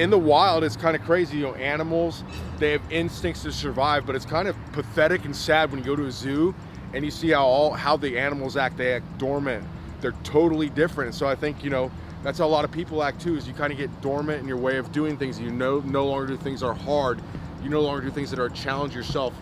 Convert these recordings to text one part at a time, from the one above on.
In the wild, it's kind of crazy. You know, animals, they have instincts to survive, but it's kind of pathetic and sad when you go to a zoo and you see how the animals act. They act dormant. They're totally different. And so I think, you know, that's how a lot of people act too, is you kind of get dormant in your way of doing things. You no longer do things that are hard. You no longer do things that are a challenge yourself.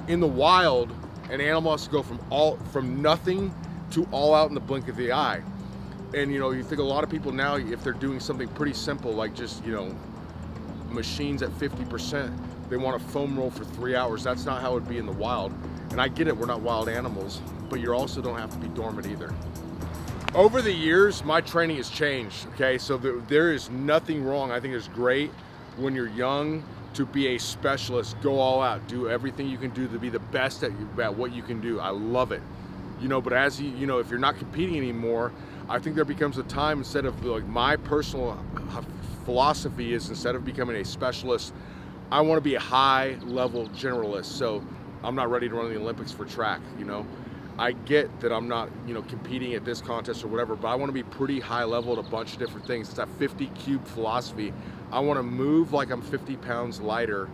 In the wild, an animal has to go from nothing to all out in the blink of the eye. And you know, you think a lot of people now, if they're doing something pretty simple, like just, you know, machines at 50%, they want to foam roll for 3 hours. That's not how it would be in the wild. And I get it, we're not wild animals, but you also don't have to be dormant either. Over the years, my training has changed, okay? So there is nothing wrong. I think it's great when you're young to be a specialist, go all out, do everything you can do to be the best at what you can do. I love it. You know, but as you know, if you're not competing anymore, I think there becomes a time, instead of, like, my personal philosophy is, instead of becoming a specialist, I want to be a high level generalist. So I'm not ready to run the Olympics for track, you know. I get that I'm not, you know, competing at this contest or whatever, but I want to be pretty high level at a bunch of different things. It's that 50 cube philosophy. I want to move like I'm 50 pounds lighter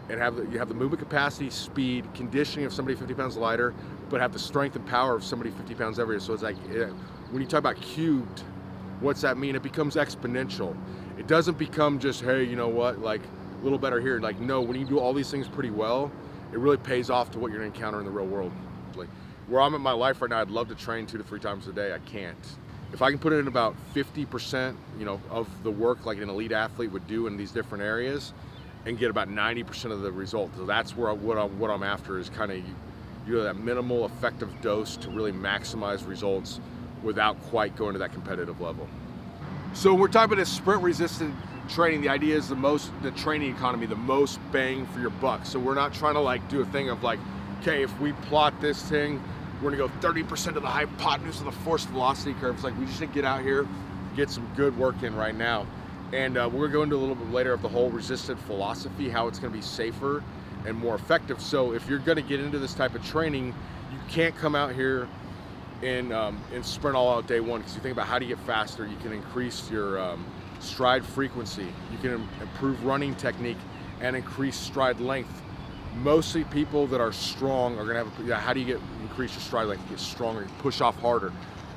and you have the movement capacity, speed, conditioning of somebody 50 pounds lighter, but have the strength and power of somebody 50 pounds heavier. So it's like, when you talk about cubed, what's that mean? It becomes exponential. It doesn't become just, hey, you know what, like a little better here. Like, no, when you do all these things pretty well, it really pays off to what you're gonna encounter in the real world. Like, where I'm at my life right now, I'd love to train 2 to 3 times a day. I can't. If I can put in about 50%, you know, of the work like an elite athlete would do in these different areas, and get about 90% of the result. So that's where what I'm after, is kind of, you know, that minimal effective dose to really maximize results without quite going to that competitive level. So we're talking about this sprint resistant training. The idea is the training economy, the most bang for your buck. So we're not trying to like do a thing of like, okay, if we plot this thing, we're gonna go 30% of the hypotenuse of the force velocity curve. It's like, we just need to get out here, get some good work in right now. And we're gonna go into a little bit later of the whole resistant philosophy, how it's gonna be safer and more effective. So if you're gonna get into this type of training, you can't come out here and sprint all out day one, because you think about how do you get faster. You can increase your stride frequency, you can improve running technique and increase stride length. Mostly people that are strong are gonna have, how do you increase your stride length, get stronger, push off harder.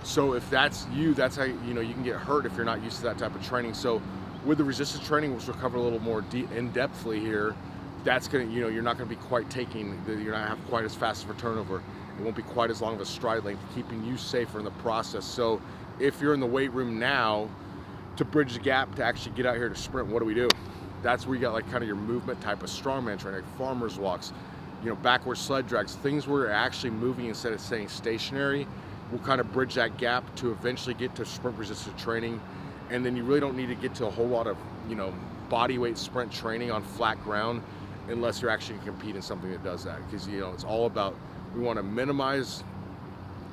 So if that's you, that's how, you know, you can get hurt if you're not used to that type of training. So with the resistance training, which we'll cover a little more in-depthly here, that's gonna, you know, you're not gonna be quite you're not have quite as fast of a turnover. It won't be quite as long of a stride length, keeping you safer in the process. So if you're in the weight room now, to bridge the gap to actually get out here to sprint, what do? That's where you got like kind of your movement type of strongman training, like farmer's walks, you know, backward sled drags, things where you're actually moving instead of staying stationary. Will kind of bridge that gap to eventually get to sprint resistant training. And then you really don't need to get to a whole lot of, you know, body weight sprint training on flat ground unless you're actually going to compete in something that does that. Because, you know, it's all about, we want to minimize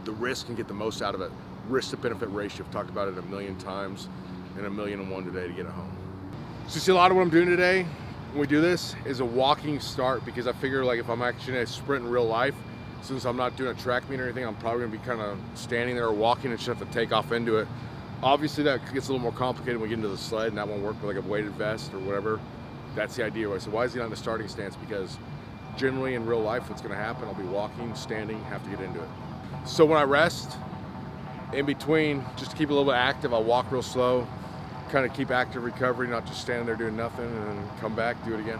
the risk and get the most out of it. Risk to benefit ratio, I've talked about it a million times, and 1,000,001 today to get it home. So you see, a lot of what I'm doing today when we do this is a walking start, because I figure like if I'm actually going to sprint in real life, since I'm not doing a track meet or anything, I'm probably gonna be kind of standing there or walking and just have to take off into it. Obviously that gets a little more complicated when we get into the sled, and that won't work with like a weighted vest or whatever. That's the idea. So why is he not in the starting stance? Because generally in real life what's gonna happen, I'll be walking, standing, have to get into it. So when I rest, in between, just to keep a little bit active, I'll walk real slow, kind of keep active recovery, not just standing there doing nothing, and then come back, do it again.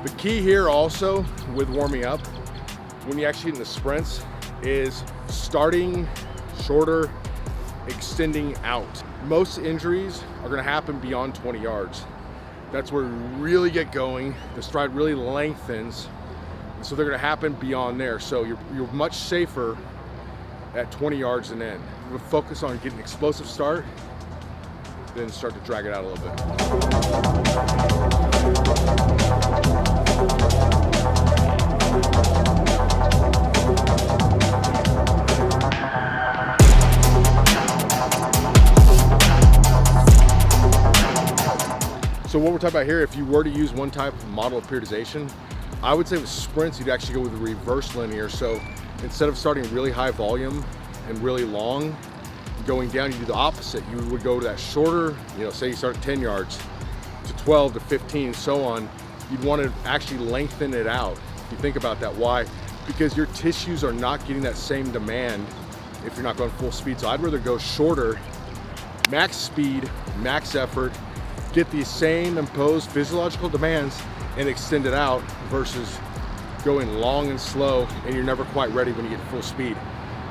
The key here also with warming up, when you actually get in the sprints, is starting shorter, extending out. Most injuries are gonna happen beyond 20 yards. That's where we really get going. The stride really lengthens, and so they're gonna happen beyond there. So you're much safer at 20 yards and in. We'll focus on getting an explosive start, then start to drag it out a little bit. So what we're talking about here, if you were to use one type of model of periodization, I would say with sprints, you'd actually go with the reverse linear. So instead of starting really high volume and really long, going down, you do the opposite. You would go to that shorter, say you start at 10 yards to 12 to 15, so on. You'd want to actually lengthen it out. If you think about that, why? Because your tissues are not getting that same demand if you're not going full speed. So I'd rather go shorter, max speed, max effort, get the same imposed physiological demands and extend it out versus going long and slow and you're never quite ready when you get full speed.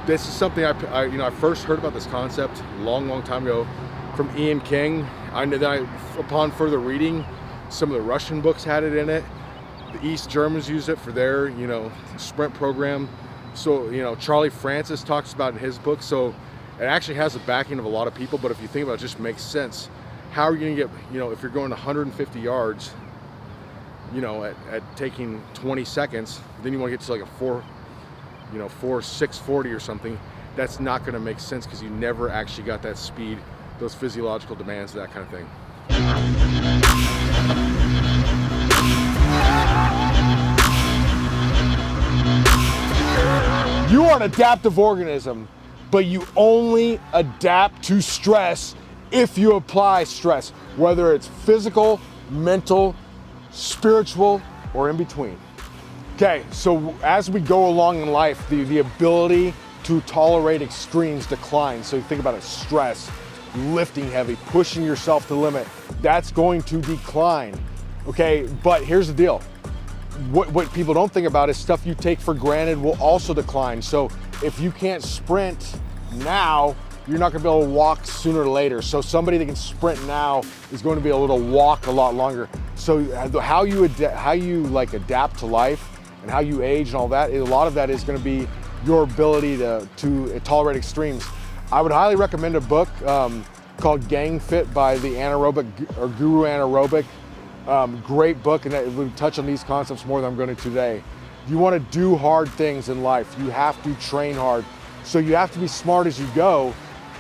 This is something I first heard about this concept a long time ago from Ian King. I know that upon further reading, some of the Russian books had it in it. The East Germans used it for their, sprint program. So, Charlie Francis talks about it in his book. So it actually has the backing of a lot of people, but if you think about it, it just makes sense. How are you gonna get, if you're going 150 yards, at taking 20 seconds, then you wanna get to like a 640 or something. That's not gonna make sense because you never actually got that speed, those physiological demands, that kind of thing. You are an adaptive organism, but you only adapt to stress if you apply stress, whether it's physical, mental, spiritual, or in between. Okay, so as we go along in life, the ability to tolerate extremes declines. So you think about it, stress, lifting heavy, pushing yourself to the limit, that's going to decline, okay? But here's the deal. What people don't think about is stuff you take for granted will also decline. So if you can't sprint now, you're not gonna be able to walk sooner or later. So somebody that can sprint now is going to be able to walk a lot longer. So how you adapt to life and how you age and all that, a lot of that is gonna be your ability to tolerate extremes. I would highly recommend a book called Gang Fit by the Guru Anaerobic. Great book, and it would touch on these concepts more than I'm going to today. You want to do hard things in life. You have to train hard. So you have to be smart as you go,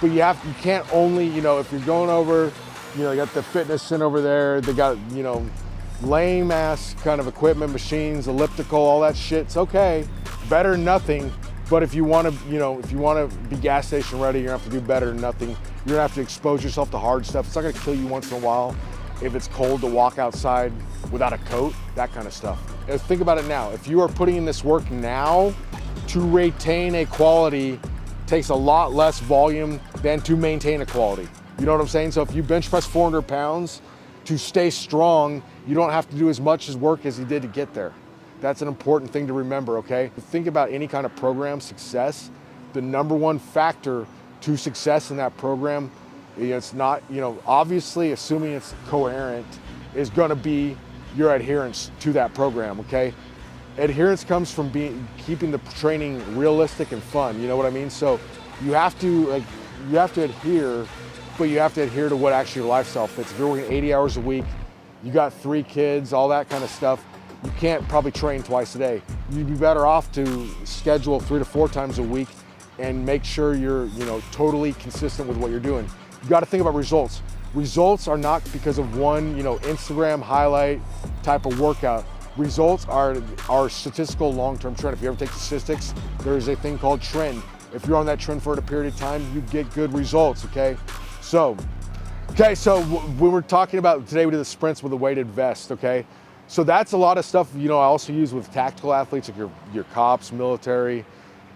but you can't only, if you're going over, you got the fitness center over there, they got, lame ass kind of equipment, machines, elliptical, all that shit. It's okay, better than nothing. But if you want to, be gas station ready, you're gonna have to do better than nothing. You're gonna have to expose yourself to hard stuff. It's not gonna kill you once in a while. If it's cold to walk outside without a coat, that kind of stuff. Think about it now. If you are putting in this work now, to retain a quality takes a lot less volume than to maintain a quality. You know what I'm saying? So if you bench press 400 pounds, to stay strong, you don't have to do as much work as you did to get there. That's an important thing to remember, okay? Think about any kind of program success. The number one factor to success in that program, it's not, obviously assuming it's coherent, is gonna be your adherence to that program, okay? Adherence comes from keeping the training realistic and fun, you know what I mean? So you have to adhere, but you have to adhere to what actually your lifestyle fits. If you're working 80 hours a week, you got 3 kids, all that kind of stuff, you can't probably train twice a day. You'd be better off to schedule 3 to 4 times a week and make sure you're, totally consistent with what you're doing. You got to think about results. Results are not because of one, Instagram highlight type of workout. Results are statistical long-term trend. If you ever take statistics, there is a thing called trend. If you're on that trend for a period of time, you get good results, okay? So when we're talking about today, we did the sprints with a weighted vest, okay? So that's a lot of stuff, I also use with tactical athletes, like your cops, military,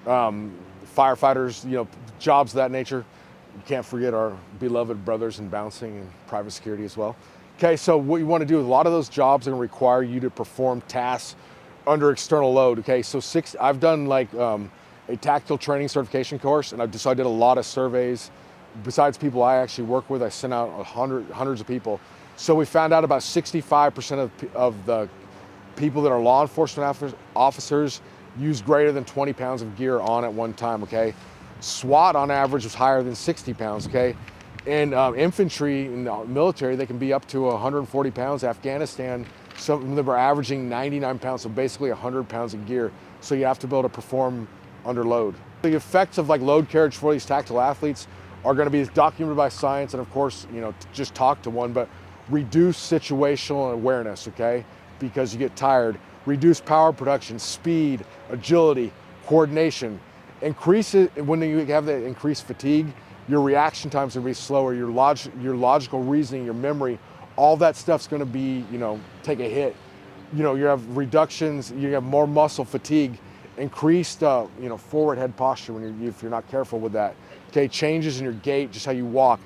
firefighters, jobs of that nature. You can't forget our beloved brothers in bouncing and private security as well. Okay, so what you want to do is a lot of those jobs are going to require you to perform tasks under external load. Okay, so I've done like a tactical training certification course, and I did a lot of surveys. Besides people I actually work with, I sent out hundreds of people. So we found out about 65% of the people that are law enforcement officers use greater than 20 pounds of gear on at one time, okay? SWAT on average was higher than 60 pounds, okay? And infantry in the military, they can be up to 140 pounds. Afghanistan, some of them are averaging 99 pounds, so basically 100 pounds of gear. So you have to be able to perform under load. The effects of like load carriage for these tactical athletes are gonna be documented by science, and of course, just talk to one, but reduce situational awareness, okay? Because you get tired. Reduce power production, speed, agility, coordination. Increase it when you have that increased fatigue, your reaction times are going to be slower, your logical reasoning, your memory, all that stuff's going to be, take a hit. You have reductions, you have more muscle fatigue, increased, forward head posture if you're not careful with that. Okay, changes in your gait, just how you walk,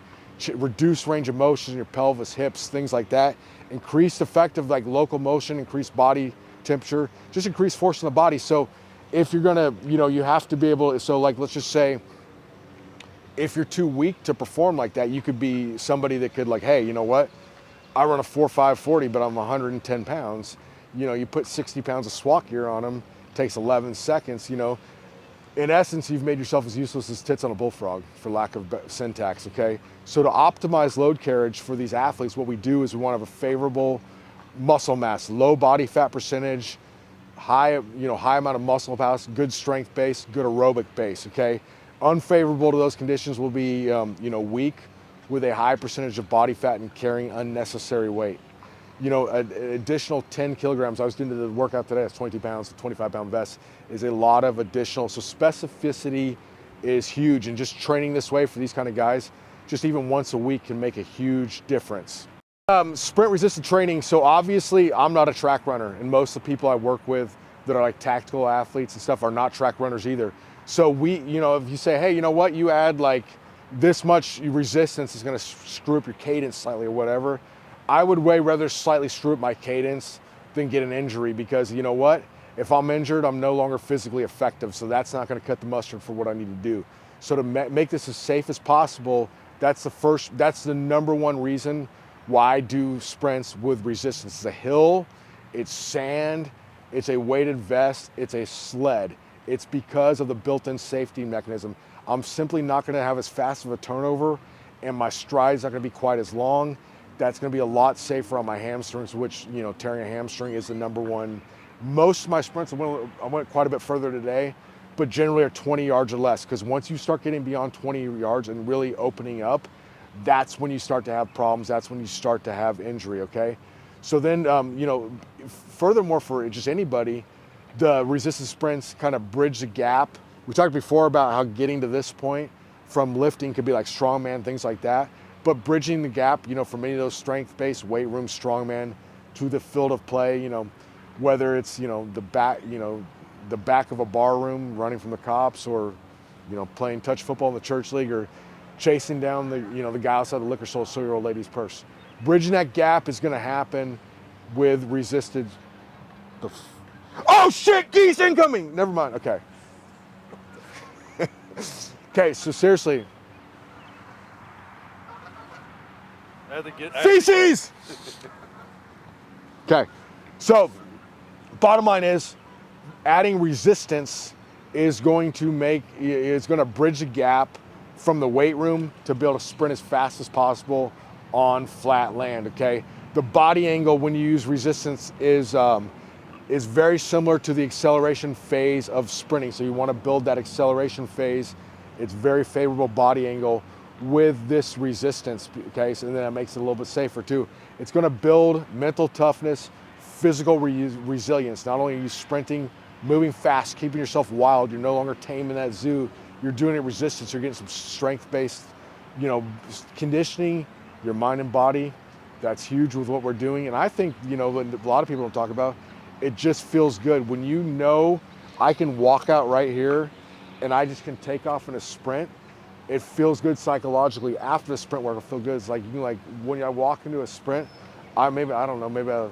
reduced range of motion in your pelvis, hips, things like that. Increased effective local motion, increased body temperature, just increased force in the body. So if you're gonna, you have to be able, so let's just say, if you're too weak to perform like that, you could be somebody that could hey, you know what? I run a 4.5 but I'm 110 pounds. You put 60 pounds of SWAT gear on them, takes 11 seconds, in essence, you've made yourself as useless as tits on a bullfrog, for lack of syntax, okay? So to optimize load carriage for these athletes, what we do is we want to have a favorable muscle mass, low body fat percentage, high amount of muscle mass, good strength base, good aerobic base, okay? Unfavorable to those conditions will be, weak with a high percentage of body fat and carrying unnecessary weight. An additional 10 kilograms, I was doing the workout today, it's 22 pounds, 25-pound vest, is a lot of additional, so specificity is huge, and just training this way for these kind of guys, just even once a week can make a huge difference. Sprint resistant training, so obviously I'm not a track runner, and most of the people I work with that are tactical athletes and stuff are not track runners either. So if you say, hey, you know what, you add this much resistance is gonna screw up your cadence slightly or whatever, I would way rather slightly screw up my cadence than get an injury, because you know what? If I'm injured, I'm no longer physically effective, so that's not going to cut the mustard for what I need to do. So to make this as safe as possible, that's the number one reason why I do sprints with resistance. It's a hill, it's sand, it's a weighted vest, it's a sled. It's because of the built-in safety mechanism. I'm simply not going to have as fast of a turnover, and my stride's not going to be quite as long. That's going to be a lot safer on my hamstrings, which, tearing a hamstring is the number one. Most of my sprints, I went quite a bit further today, but generally are 20 yards or less, because once you start getting beyond 20 yards and really opening up, that's when you start to have problems. That's when you start to have injury, okay? So then, furthermore, for just anybody, the resistance sprints kind of bridge the gap. We talked before about how getting to this point from lifting could be like strongman, things like that. But bridging the gap, from any of those strength-based weight room strongman to the field of play, whether it's, the back of a bar room running from the cops, or, playing touch football in the church league, or chasing down the guy outside the liquor store to steal your old lady's purse. Bridging that gap is going to happen with resisted. Oh shit, geese incoming! Never mind, okay. Okay, so seriously. Feces! Okay, so bottom line is, adding resistance is going to bridge the gap from the weight room to be able to sprint as fast as possible on flat land, okay? The body angle when you use resistance is very similar to the acceleration phase of sprinting. So you want to build that acceleration phase. It's very favorable body angle with this resistance, okay? So then that makes it a little bit safer too. It's going to build mental toughness, physical resilience. Not only are you sprinting, moving fast, keeping yourself wild, you're no longer tame in that zoo, you're doing it resistance, you're getting some strength-based, conditioning, your mind and body. That's huge with what we're doing. And I think, a lot of people don't talk about, it just feels good. When I can walk out right here and I just can take off in a sprint, it feels good psychologically. After the sprint work, it'll feel good. It's when I walk into a sprint, maybe I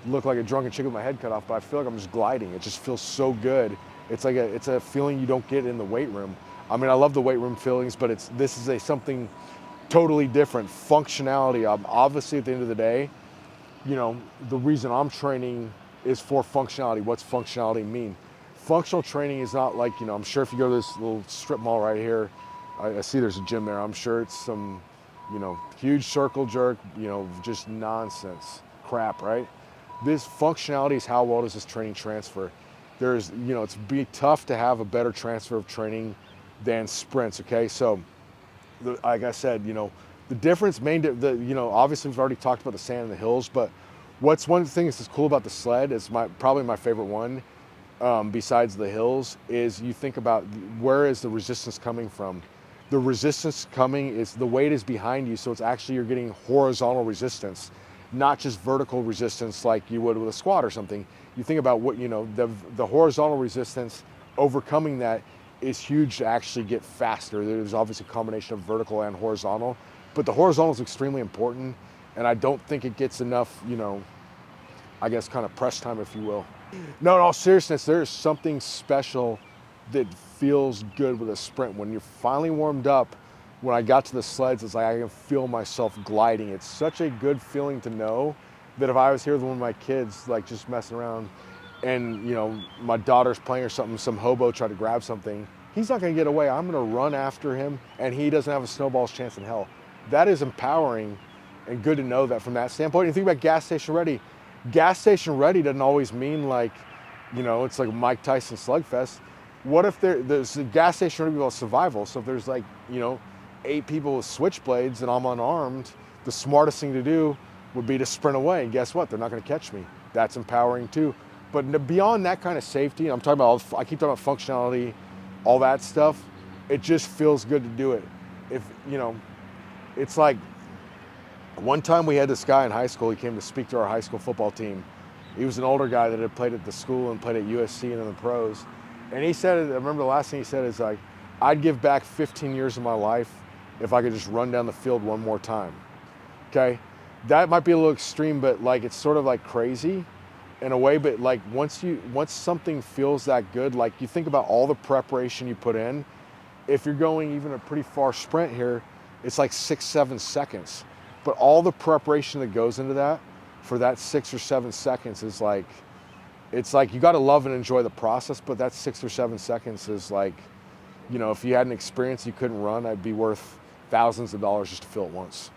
look like a drunken chicken with my head cut off, but I feel like I'm just gliding. It just feels so good. It's a feeling you don't get in the weight room. I mean, I love the weight room feelings, but this is something totally different. Functionality, obviously at the end of the day, the reason I'm training is for functionality. What's functionality mean? Functional training is not I'm sure if you go to this little strip mall right here, I see there's a gym there. I'm sure it's some, huge circle jerk, just nonsense crap, right? This functionality is how well does this training transfer? It's be tough to have a better transfer of training than sprints, okay? So, like I said, The difference, obviously we've already talked about the sand and the hills, but what's one of the things that's cool about the sled is probably my favorite one, besides the hills, is you think about where is the resistance coming from. The resistance coming is the weight is behind you, so it's actually you're getting horizontal resistance, not just vertical resistance like you would with a squat or something. You think about what, the horizontal resistance, overcoming that is huge to actually get faster. There's obviously a combination of vertical and horizontal, but the horizontal is extremely important, and I don't think it gets enough, I guess kind of press time, if you will. No, in all seriousness, there's something special that feels good with a sprint. When you're finally warmed up, when I got to the sleds, it's like I can feel myself gliding. It's such a good feeling to know that if I was here with one of my kids, like just messing around, and my daughter's playing or something, some hobo tried to grab something, he's not gonna get away. I'm gonna run after him, and he doesn't have a snowball's chance in hell. That is empowering and good to know that from that standpoint. And you think about gas station ready. Gas station ready doesn't always mean like, it's like Mike Tyson slugfest. What if there's a gas station ready about survival? So if there's like, 8 people with switchblades and I'm unarmed, the smartest thing to do would be to sprint away. And guess what? They're not gonna catch me. That's empowering too. But beyond that kind of safety, I keep talking about functionality, all that stuff, it just feels good to do it. It's like, one time we had this guy in high school, he came to speak to our high school football team. He was an older guy that had played at the school and played at USC and in the pros. And he said, I remember the last thing he said is like, I'd give back 15 years of my life if I could just run down the field one more time, okay? That might be a little extreme, but like, it's sort of like crazy in a way, but like once something feels that good, like you think about all the preparation you put in, if you're going even a pretty far sprint here, it's like 6-7 seconds. But all the preparation that goes into that for that 6 or 7 seconds is like, it's like you got to love and enjoy the process, but that 6 or 7 seconds is like, if you had an experience you couldn't run, I'd be worth thousands of dollars just to feel it once.